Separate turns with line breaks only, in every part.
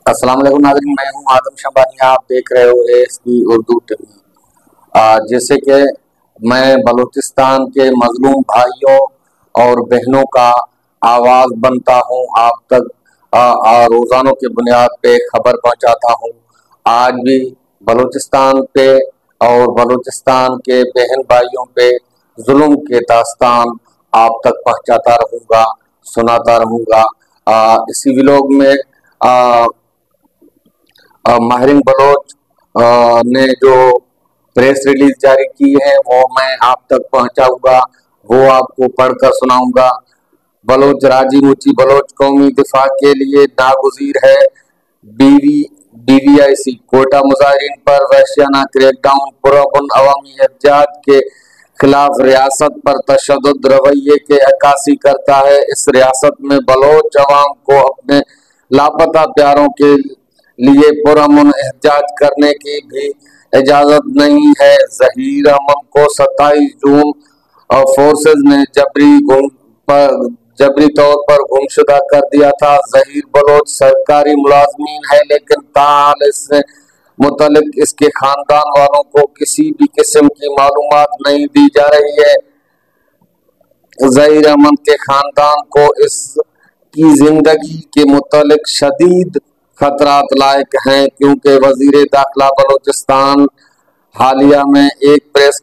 अस्सलाम वालेकुम नाज़रीन, मैं हूं आदम शंबानी। आप देख रहे हो ASB उर्दू टीवी। जैसे कि मैं बलूचिस्तान के मजलूम भाइयों और बहनों का आवाज़ बनता हूं, आप तक रोज़ानों की बुनियाद पे खबर पहुंचाता हूं। आज भी बलूचिस्तान पे और बलूचिस्तान के बहन भाइयों पे जुल्म के दास्तान आप तक पहुंचाता रहूँगा, सुनाता रहूँगा। इसी व्लॉग में माहिरीन बलोच ने जो प्रेस रिलीज जारी की है वो मैं आप तक पहुंचाऊंगा, वो आपको पढ़कर सुनाऊंगा। बलोच राजी मुची बलोच कौमी दिफा के लिए नागुज़ीर है। BVIC कोटा मुजाहिरीन पर वहशियाना क्रैकडाउन पुरअमन अवामी एहतजाज के खिलाफ रियासत पर तशद्दुद रवैये के अक्कासी करता है। इस रियासत में बलोच अवाम को अपने लापता प्यारों के लिए पुरअमन एहतजाज करने की भी इजाजत नहीं है। ज़हीर अमन को 27 जून फोर्सेज ने जबरी तौर पर गुमशुदा कर दिया था। ज़हीर बलोच सरकारी मुलाजमीन है, लेकिन ताहाल इससे मुतल्लिक इसके खानदान वालों को किसी भी किस्म की मालूमात नहीं दी जा रही है। ज़हीर अमन के खानदान को इसकी जिंदगी के मुतल्लिक शदीद खतरात लायक हैं, क्योंकि वजीर दाखिला बलूचिस्तान हालिया में एक प्रेस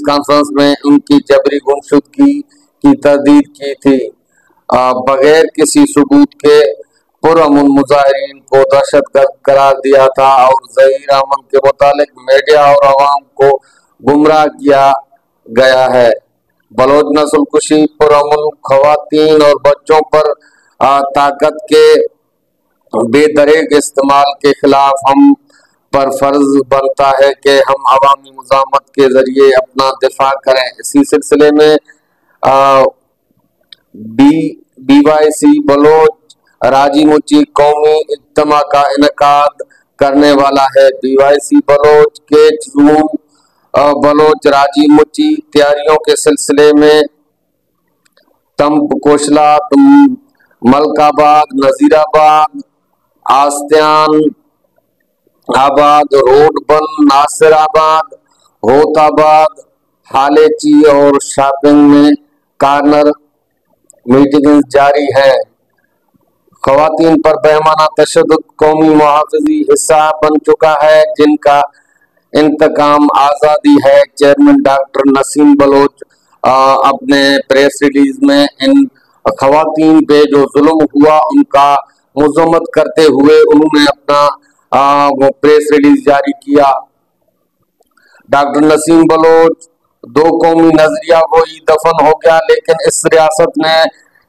कॉन्फ्रेंस में उनकी जबरी गुमशुदगी की तरदीद की थी। बगैर किसी सबूत के पुरअमन मुजाहिरीन को दहशतगर्द करार दिया था और ज़हीर अमन के मुतालिक मीडिया और अवाम को गुमराह किया गया है। बलोच नस्ल कुशी, पुरअमन खवातीन और बच्चों पर ताकत के बेदरेग इस्तेमाल के खिलाफ हम पर फर्ज बनता है कि हम अवामी मुज़ामत के जरिए अपना दिफा करें। इसी सिलसिले में BYC बलोच राजी मुची कौमी इज्तिमा का इनकाद करने वाला है। BYC बलोच के जूम बलोच राजी मुची तैयारियों के सिलसिले में तंबकोशला, मलकाबाद, नजीराबाद, आस्तियान आबाद, रोडबन, नासिराबाद, होताबाद, हालेची और शॉपिंग में कार्नर मीटिंग जारी है। खवातीन पर बेमाना तशद्दुद कौमी मुहाफ़िज़ी हिस्सा बन चुका है, जिनका इंतकाम आज़ादी है। चेयरमैन डॉक्टर नसीम बलोच अपने प्रेस रिलीज में इन खवातीन पे जो जुल्म हुआ उनका मजम्मत करते हुए उन्होंने अपना वो प्रेस रिलीज जारी किया। डॉक्टर नसीम बलोच दो कौमी नजरिया वही दफन हो गया, लेकिन इस रियासत ने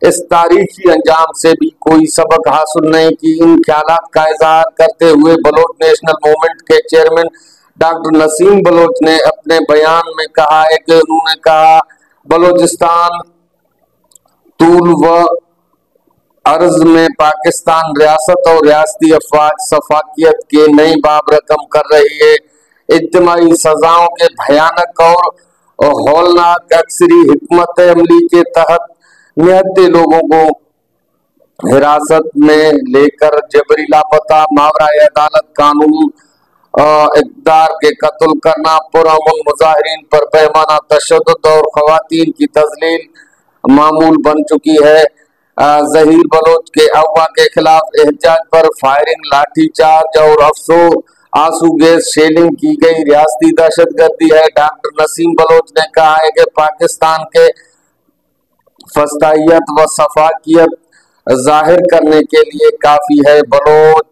इस तारीखी अंजाम से भी कोई सबक हासिल नहीं की। इन ख्यालात का इजहार करते हुए बलोच नेशनल मूवमेंट के चेयरमैन डॉक्टर नसीम बलोच ने अपने बयान में कहा है कि उन्होंने कहा बलोचिस्तान तूल व अर्ज में पाकिस्तान रियासत और रियासती अफवाज सफाकियत के नई बाब रकम कर रही है। इज्तिमाई सजाओं के भयानक और हौलनाक अक्सरी हिकमत अमली के तहत निहत्ते लोगों को हिरासत में लेकर जबरी लापता, मावराए अदालत कानून इक़्तिदार के कत्ल करना, पुरअमन मुजाहिरीन पर बेमाना तशद्दुद और खवातीन की तज़लील मामूल बन चुकी है। ज़हीर बलोच के अगवा के खिलाफ एहतजाज पर फायरिंग, लाठीचार्ज और आंसू गैस शेलिंग की गई रियासती दहशतगर्दी है। डॉक्टर नसीम बलोच ने कहा है कि पाकिस्तान के फस्तायत व सफाकियत जाहिर करने के लिए काफी है। बलोच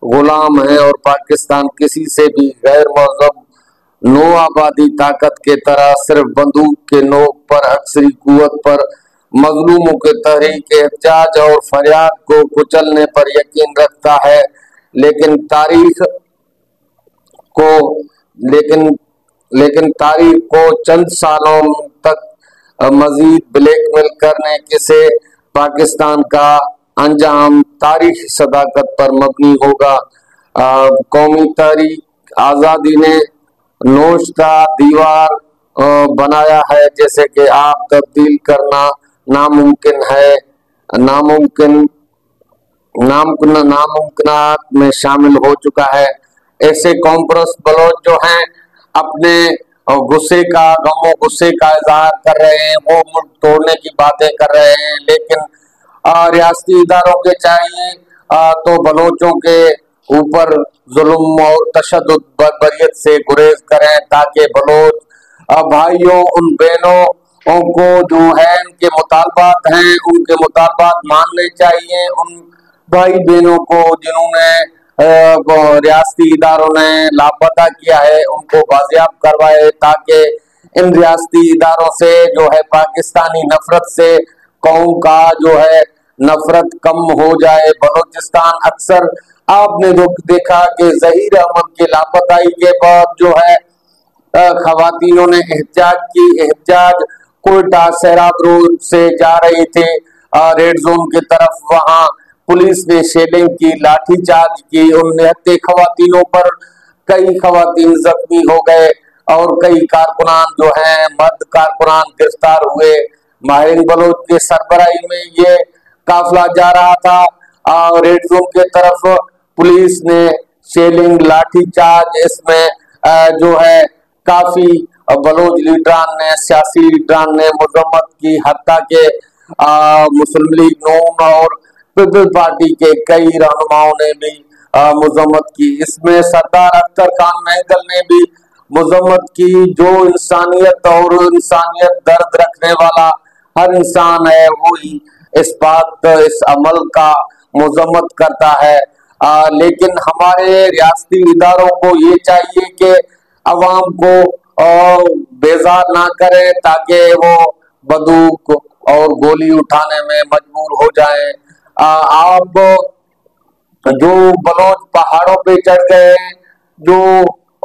गुलाम है और पाकिस्तान किसी से भी गैर महज़ब नो आबादी ताकत के तरह सिर्फ बंदूक के नोक पर अक्सरी कुव्वत पर मजलूमों के तहरीक एहतजाज और फरियाद को कुचलने पर यकीन रखता है, लेकिन तारीख को चंद सालों तक मजीद ब्लैकमेल करने से पाकिस्तान का अंजाम तारीख सदाकत पर मबनी होगा। कौमी तहरीक आज़ादी ने नोश्ता दीवार बनाया है, जैसे कि आप तब्दील करना नामुमकिन है। नामुमकिनात में शामिल हो चुका है। ऐसे कौम परस्त बलोच जो हैं अपने गुस्से का गुस्से का इजहार कर रहे हैं, वो मुल्क तोड़ने की बातें कर रहे हैं, लेकिन रियासती इदारों के चाहिए तो बलोचों के ऊपर जुल्म और तशद्दुद बर्बरियत से गुरेज करें, ताकि बलोच भाइयों उन बहनों को जो है उनके मुतालबात हैं उनके मुतालबात मानने चाहिए। उन भाई बहनों को जिन्होंने रियासती इदारों ने लापता किया है उनको बाजियाब करवाए, ताकि इन रियासती इदारों से जो है पाकिस्तानी नफरत से कौम का जो है नफरत कम हो जाए। बलूचिस्तान अक्सर आपने जो देखा कि जहीर अहमद के लापताई के बाद जो है खवातीनों ने एहतजाज की। एहतजाज कोयटा सैराब रोड से जा रही थे रेड जोन की तरफ, वहां पुलिस ने शेलिंग की, लाठीचार्ज की। उन निहत्ते खवातीनों पर कई खवातीन जख्मी हो गए और कई कारकुनान जो हैं मर्द कारकुनान गिरफ्तार हुए। माहिर बलोच के सरबराही में ये काफिला जा रहा था रेड जोन के तरफ। पुलिस ने शेलिंग लाठीचार्ज इसमें जो है काफी बलोच लीडरान ने सियासी लीडरान ने मजम्मत की, हत्या के मुस्लिम लीग नून और पीपल्स पार्टी के कई रहनुमाओं ने भी मजम्मत की। इसमें सरदार अख्तर खान महदल ने भी मजम्मत की। जो इंसानियत और इंसानियत दर्द रखने वाला हर इंसान है वही इस अमल का मजम्मत करता है। लेकिन हमारे रियासती इदारों को ये चाहिए कि अवाम को बेजार ना करें, ताकि वो बंदूक और गोली उठाने में मजबूर हो जाएं। आप जो बलोच पहाड़ों पे चढ़ गए हैं, जो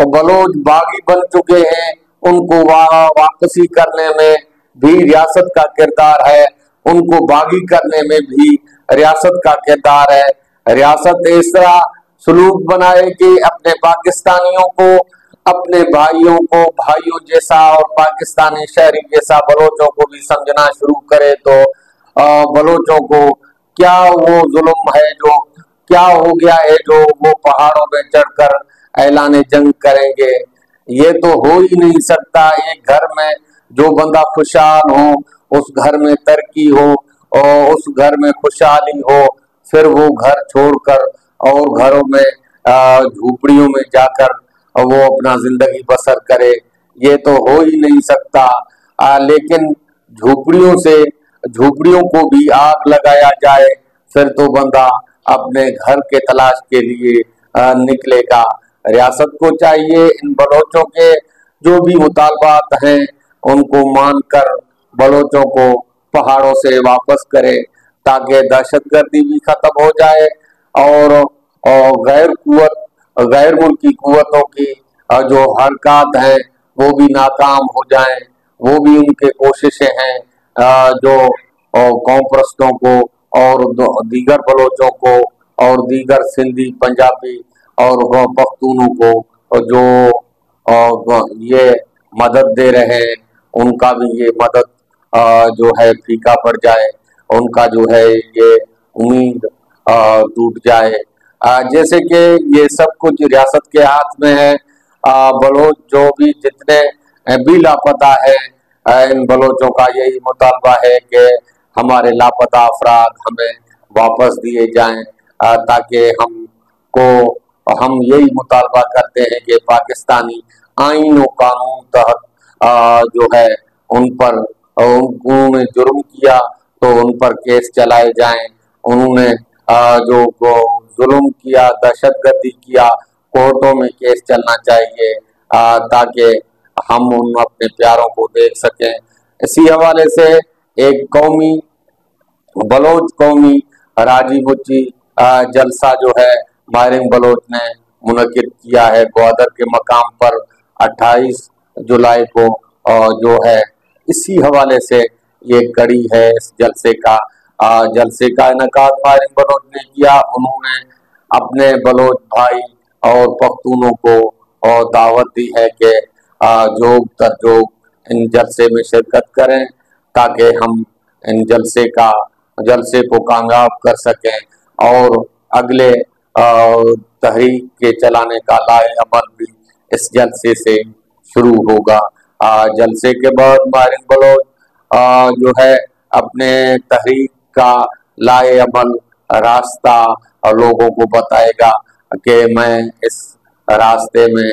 बलोच बागी बन चुके हैं, उनको वापसी करने में भी रियासत का किरदार है, उनको बागी करने में भी रियासत का किरदार है। रियासत इस तरह सलूक बनाए कि अपने पाकिस्तानियों को अपने भाइयों को भाइयों जैसा और पाकिस्तानी शहरी जैसा बलोचों को भी समझना शुरू करे, तो बलोचों को क्या वो जुल्म है जो क्या हो गया है जो वो पहाड़ों में चढ़कर ऐलान जंग करेंगे। ये तो हो ही नहीं सकता। एक घर में जो बंदा खुशहाल हो, उस घर में तरक्की हो और उस घर में खुशहाली हो, फिर वो घर छोड़कर और घरों में झूपड़ियों में जाकर वो अपना जिंदगी बसर करे, ये तो हो ही नहीं सकता। लेकिन झूपड़ियों को भी आग लगाया जाए, फिर तो बंदा अपने घर के तलाश के लिए निकलेगा। रियासत को चाहिए इन बलोचों के जो भी मुतालबात हैं उनको मानकर बलोचों को पहाड़ों से वापस करे, ताकि दहशतगर्दी भी खत्म हो जाए और गैर मुल्की कुव्वतों की जो हरकत है वो भी नाकाम हो जाएं। वो भी उनके कोशिशें हैं जो कौम परस्तों को और दीगर बलोचों को और दीगर सिंधी पंजाबी और पख्तूनों को जो ये मदद दे रहे हैं उनका भी ये मदद जो है फीका पड़ जाए, उनका जो है ये उम्मीद टूट जाए। जैसे कि ये सब कुछ रियासत के हाथ में है। बलोच जो भी जितने भी लापता है, इन बलोचों का यही मुतालबा है कि हमारे लापता अफराद हमें वापस दिए जाएं, ताकि हम यही मुतालबा करते हैं कि पाकिस्तानी आईन और कानून तहत जो है उन पर उन्होंने जुर्म किया तो उन पर केस चलाए जाएं। उन्होंने जो जुल्म किया, दहशतगर्दी किया, कोर्टों में केस चलना चाहिए ताकि हम उन अपने प्यारों को देख सकें। इसी हवाले से एक बलोच कौमी राजी मुच्ची जलसा जो है माहिरीन बलोच ने मुनक्किद किया है ग्वादर के मकाम पर 28 जुलाई को, जो है इसी हवाले से ये कड़ी है इस जलसे का इनकाद माहिरीन बलोच ने किया। उन्होंने अपने बलोच भाई और पख्तूनों को और दावत दी है कि जोग तरजोग इन जलसे में शिरकत करें, ताकि हम इन जलसे को कामयाब कर सकें اور اگلے تحریک کے چلانے کا لائے عمل بھی اس جلسے سے شروع ہوگا۔ جلسے کے بعد ماہرین بلوچ جو ہے اپنے تحریک کا لائے عمل راستہ لوگوں کو بتائے گا کہ میں اس راستے میں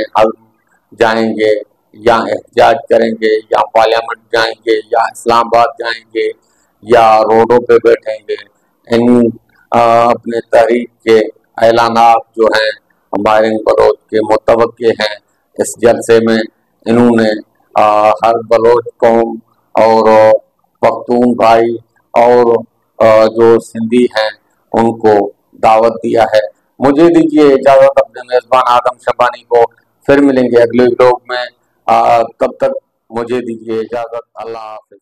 جائیں گے یا احتجاج کریں گے یا پارلیمنٹ جائیں گے یا اسلام آباد جائیں گے یا روڈوں پہ بیٹھیں گے۔ ان اپنے تحریک کے اعلانات جو ہیں ماہرین بلوچ کے متوقع ہیں۔ اس جلسے میں انہوں نے ہر بلوچ قوم اور پختون بھائی اور جو سندھی ہیں ان کو دعوت دیا ہے۔ مجھے دیجیے اجازت، اپنے میزبان آدم شبانی کو پھر ملیں گے اگلے ولاگ میں، تب تک مجھے دیجیے اجازت، اللہ حافظ۔